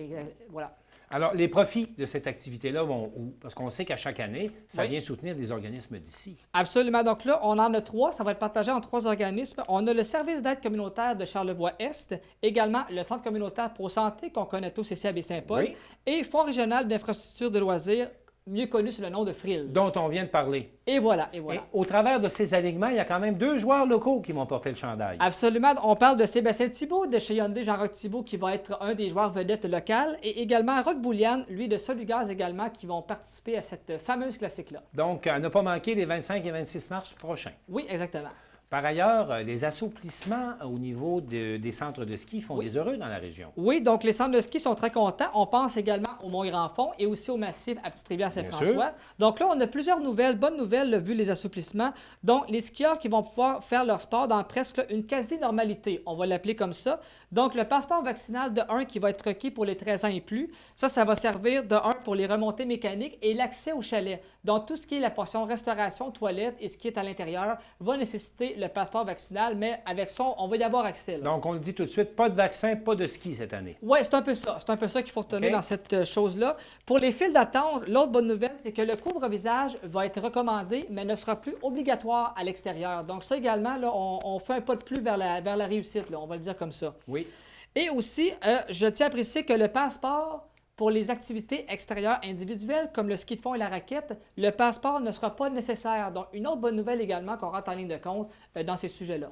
Voilà. Alors, les profits de cette activité-là vont où? Parce qu'on sait qu'à chaque année, ça Oui. vient soutenir des organismes d'ici. Absolument. Donc là, on en a 3. Ça va être partagé en 3 organismes. On a le service d'aide communautaire de Charlevoix-Est, également le centre communautaire Pro Santé, qu'on connaît tous ici à Baie-Saint-Paul, Oui. et Fonds régional d'infrastructures de loisirs mieux connu sous le nom de Frill. Dont on vient de parler. Et voilà, et voilà. Et au travers de ces alignements, il y a quand même 2 joueurs locaux qui vont porter le chandail. Absolument. On parle de Sébastien Thibault de chez Hyundai, Jean-Roch Thibault, qui va être un des joueurs vedettes locales, et également Roch Boulian, lui de Solugaz également, qui vont participer à cette fameuse classique-là. Donc, à ne pas manquer les 25 et 26 mars prochains. Oui, exactement. Par ailleurs, les assouplissements au niveau des centres de ski font des heureux dans la région. Oui, donc les centres de ski sont très contents. On pense également au Mont-Grand-Fond et aussi au massif à Petite-Rivière-Saint-François. Donc là, on a plusieurs nouvelles, bonnes nouvelles, là, vu les assouplissements. Donc, les skieurs qui vont pouvoir faire leur sport dans presque une quasi-normalité, on va l'appeler comme ça. Donc, le passeport vaccinal de 1 qui va être requis pour les 13 ans et plus, ça va servir de 1 pour les remontées mécaniques et l'accès au chalet. Donc, tout ce qui est la portion restauration, toilette et ce qui est à l'intérieur va nécessiter le passeport vaccinal, mais avec ça, on va y avoir accès. Là. Donc, on le dit tout de suite, pas de vaccin, pas de ski cette année. Oui, c'est un peu ça. C'est un peu ça qu'il faut retenir dans cette chose-là. Pour les files d'attente, l'autre bonne nouvelle, c'est que le couvre-visage va être recommandé, mais ne sera plus obligatoire à l'extérieur. Donc ça également, là, on fait un pas de plus vers la réussite, là, on va le dire comme ça. Oui. Et aussi, je tiens à préciser que le passeport pour les activités extérieures individuelles, comme le ski de fond et la raquette, le passeport ne sera pas nécessaire. Donc, une autre bonne nouvelle également qu'on rentre en ligne de compte dans ces sujets-là.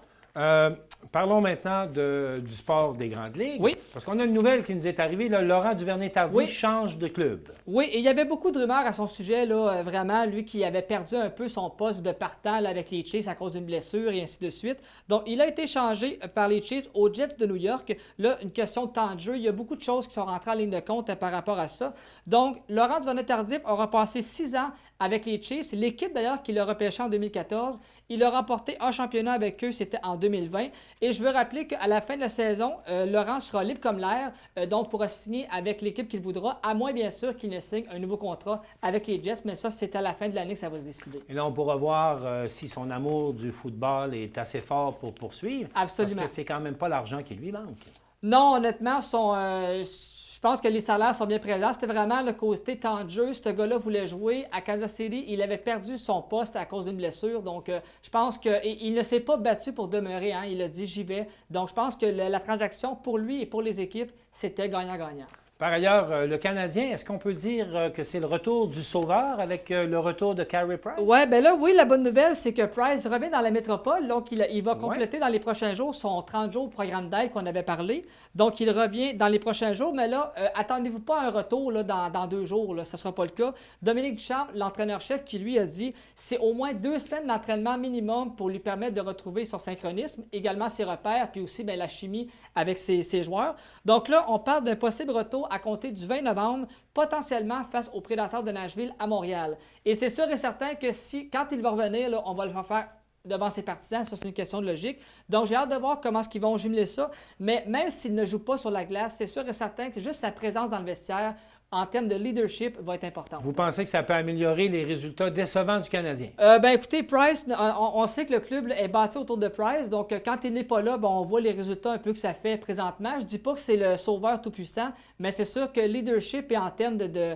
Parlons maintenant du sport des grandes ligues. Oui. Parce qu'on a une nouvelle qui nous est arrivée. Là, Laurent Duvernay-Tardif change de club. Oui, et il y avait beaucoup de rumeurs à son sujet, là, vraiment, lui qui avait perdu un peu son poste de partant là, avec les Chiefs à cause d'une blessure et ainsi de suite. Donc, il a été changé par les Chiefs aux Jets de New York. Là, une question de temps de jeu. Il y a beaucoup de choses qui sont rentrées en ligne de compte par rapport à ça. Donc, Laurent Duvernay-Tardif aura passé 6 ans avec les Chiefs. L'équipe, d'ailleurs, qui l'a repêché en 2014, il a remporté un championnat avec eux, c'était en 2020. Et je veux rappeler qu'à la fin de la saison, Laurent sera libre comme l'air, donc pourra signer avec l'équipe qu'il voudra, à moins, bien sûr, qu'il ne signe un nouveau contrat avec les Jets. Mais ça, c'est à la fin de l'année que ça va se décider. Et là, on pourra voir si son amour du football est assez fort pour poursuivre. Absolument. Parce que c'est quand même pas l'argent qui lui manque. Non, honnêtement, je pense que les salaires sont bien présents. C'était vraiment le côté temps de jeu. Ce gars-là voulait jouer. À Kansas City, il avait perdu son poste à cause d'une blessure. Donc, je pense qu'il ne s'est pas battu pour demeurer. Hein. Il a dit « j'y vais ». Donc, je pense que la transaction, pour lui et pour les équipes, c'était gagnant-gagnant. Par ailleurs, le Canadien, est-ce qu'on peut dire que c'est le retour du sauveur avec le retour de Carey Price? Ouais, ben là, oui, la bonne nouvelle, c'est que Price revient dans la métropole. Donc, il va compléter dans les prochains jours son 30 jours programme d'aide qu'on avait parlé. Donc, il revient dans les prochains jours. Mais là, attendez-vous pas à un retour là, dans 2 jours. Là, ça ne sera pas le cas. Dominique Ducharme, l'entraîneur-chef, qui lui a dit c'est au moins 2 semaines d'entraînement minimum pour lui permettre de retrouver son synchronisme, également ses repères, puis aussi la chimie avec ses joueurs. Donc là, on parle d'un possible retour à compter du 20 novembre, potentiellement face aux Prédateurs de Nashville à Montréal. Et c'est sûr et certain que quand il va revenir, là, on va le faire devant ses partisans. Ça, c'est une question de logique. Donc, j'ai hâte de voir comment ils vont jumeler ça. Mais même s'il ne joue pas sur la glace, c'est sûr et certain que c'est juste sa présence dans le vestiaire en termes de leadership va être importante. Vous pensez que ça peut améliorer les résultats décevants du Canadien? Écoutez, Price, on sait que le club est bâti autour de Price. Donc, quand il n'est pas là, on voit les résultats un peu que ça fait présentement. Je ne dis pas que c'est le sauveur tout-puissant, mais c'est sûr que leadership et en termes de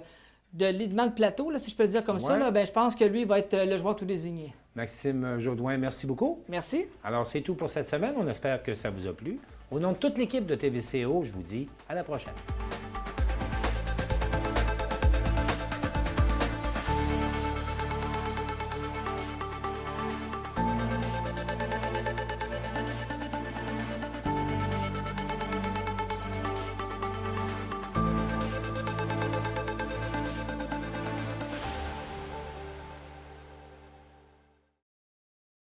leadman de plateau, là, si je peux le dire comme ça, là, je pense que lui va être le joueur tout désigné. Maxime Jodoin, merci beaucoup. Merci. Alors, c'est tout pour cette semaine. On espère que ça vous a plu. Au nom de toute l'équipe de TVCO, je vous dis à la prochaine.